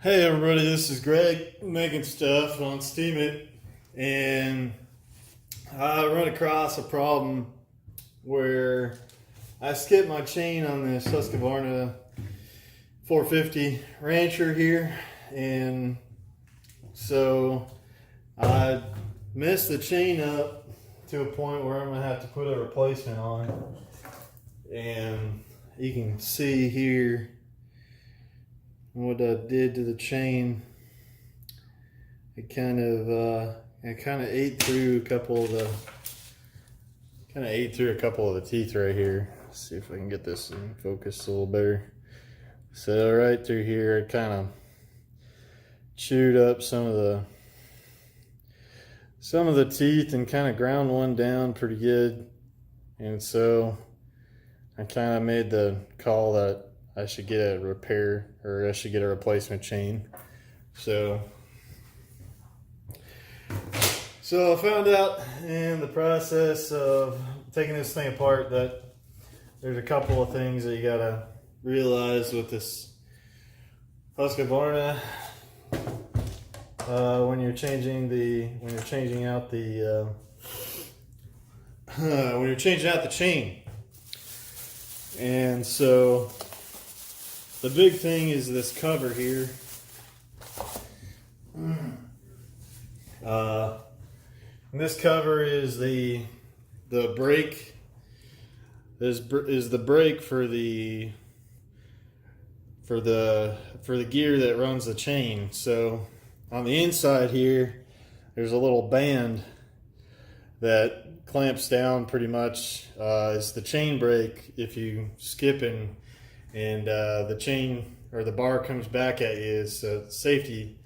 Hey everybody, this is Greg making stuff on Steam It, and I run across a problem where I skipped my chain on this Husqvarna 450 Rancher here, and so I messed the chain up to a point where I'm gonna have to put a replacement on, and you can see here what I did to the chain. It kind of ate through a couple of the teeth right here. Let's see if I can get this in focus a little better. So right through here, it kind of chewed up some of the teeth and kind of ground one down pretty good. And so I kind of made the call that I should get a repair, or I should get a replacement chain. So I found out in the process of taking this thing apart that there's a couple of things that you gotta realize with this Husqvarna when you're changing out the chain. And so the big thing is this cover here. This cover is the brake. Is the brake for the gear that runs the chain. So on the inside here, there's a little band that clamps down pretty much. It's the chain brake. If you skip and the chain or the bar comes back at you, it's a safety.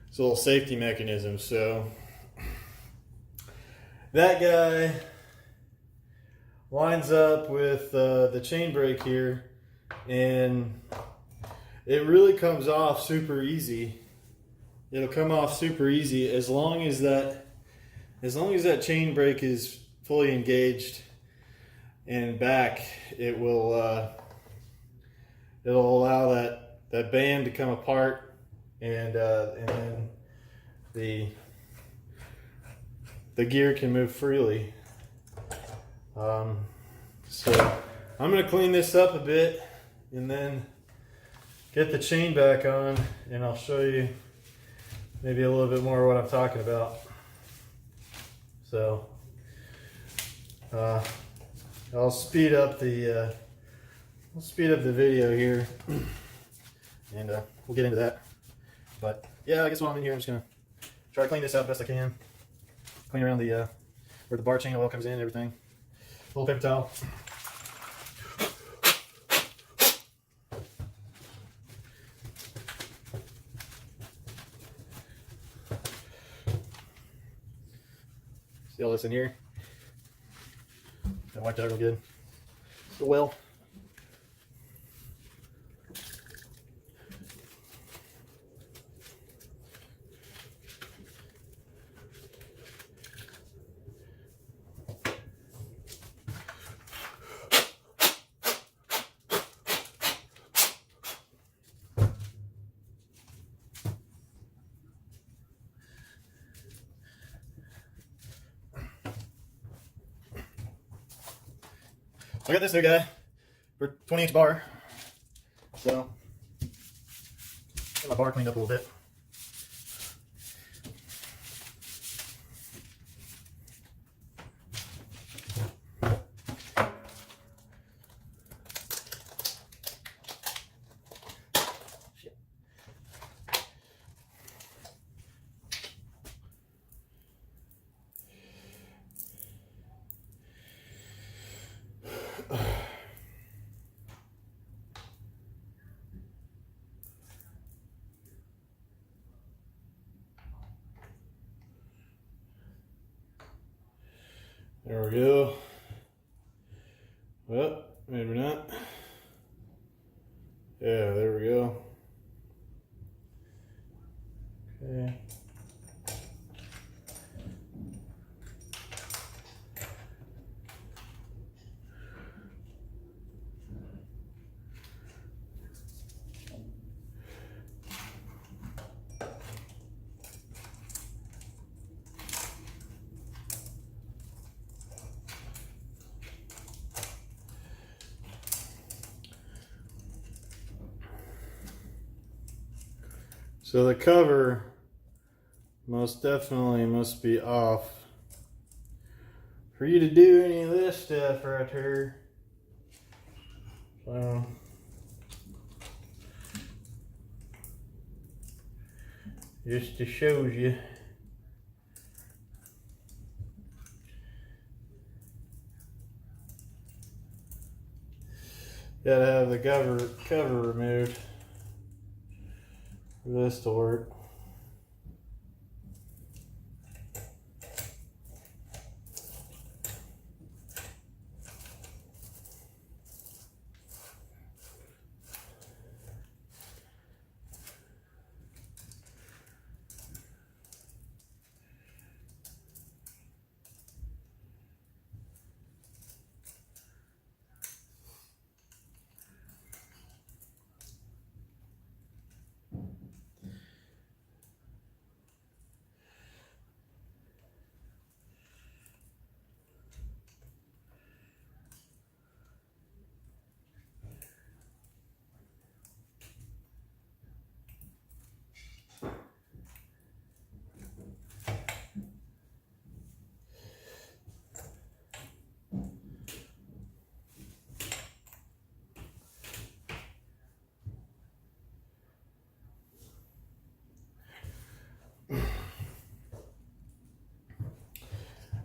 It's a little safety mechanism. So that guy lines up with the chain brake here, and it really comes off super easy. It'll come off super easy as long as that chain brake is fully engaged and back. It'll allow that band to come apart, and then the gear can move freely. So I'm going to clean this up a bit and then get the chain back on, and I'll show you maybe a little bit more of what I'm talking about. So I'll speed up the video here, and we'll get into that. But yeah, I guess while I'm in here, I'm just gonna try to clean this out best I can. Clean around the where the bar chain oil comes in and everything. A little paper towel. See all this in here? I wiped that real good. Well. I got this new guy for 20-inch bar, so get my bar cleaned up a little bit. There we go. Well, maybe not. Yeah, there we go. Okay. So the cover most definitely must be off for you to do any of this stuff right here. So just to show you. Gotta have the cover removed for this to work.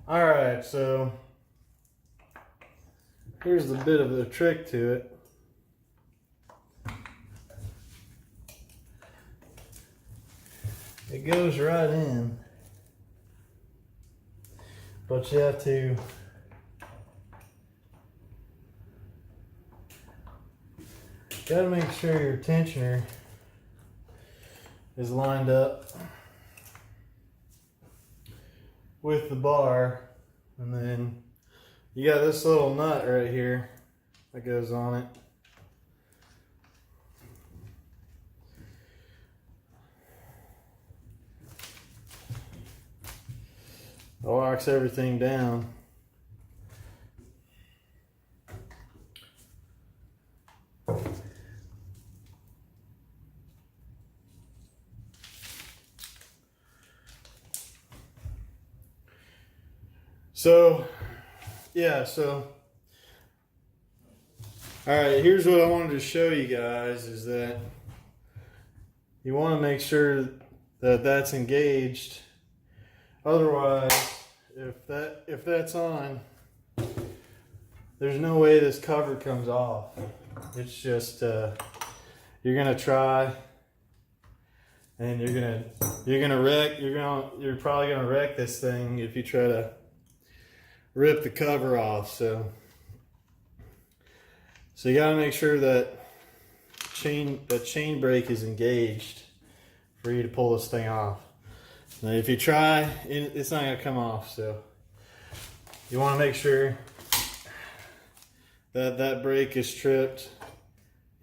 All right, so here's a bit of the trick to it. It goes right in, but you have to gotta make sure your tensioner is lined up with the bar, and then you got this little nut right here that goes on it. It locks everything down. So, yeah, so, all right, here's what I wanted to show you guys is that you want to make sure that that's engaged. Otherwise, if that's on, there's no way this cover comes off. It's just, you're gonna try and you're gonna wreck, you're probably gonna wreck this thing if you try to rip the cover off. So you got to make sure that chain brake is engaged for you to pull this thing off. Now, if you try, it's not going to come off. So you want to make sure that that brake is tripped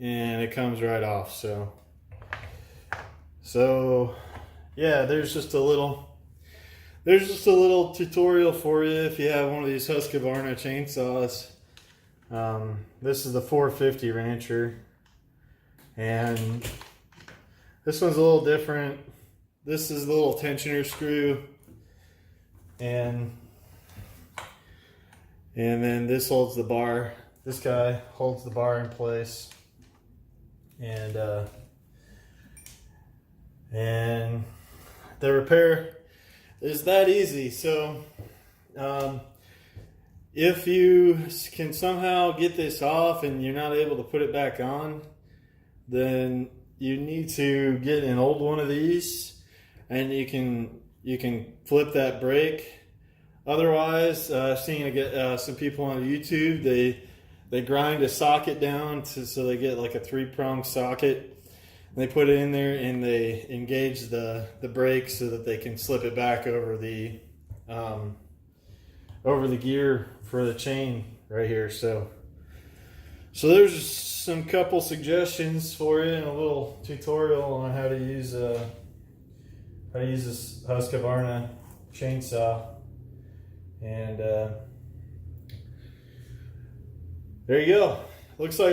and it comes right off. So yeah, there's just a little tutorial for you if you have one of these Husqvarna chainsaws. This is the 450 Rancher, and this one's a little different. This is the little tensioner screw, and then this holds the bar. This guy holds the bar in place, and the repair is that easy. So if you can somehow get this off and you're not able to put it back on, then you need to get an old one of these, and you can flip that brake. Otherwise, I've seen some people on YouTube, they grind a socket down so they get like a 3-prong socket. They put it in there and they engage the brake so that they can slip it back over the gear for the chain right here. So there's some couple suggestions for you and a little tutorial on how to use this Husqvarna chainsaw. And there you go. Looks like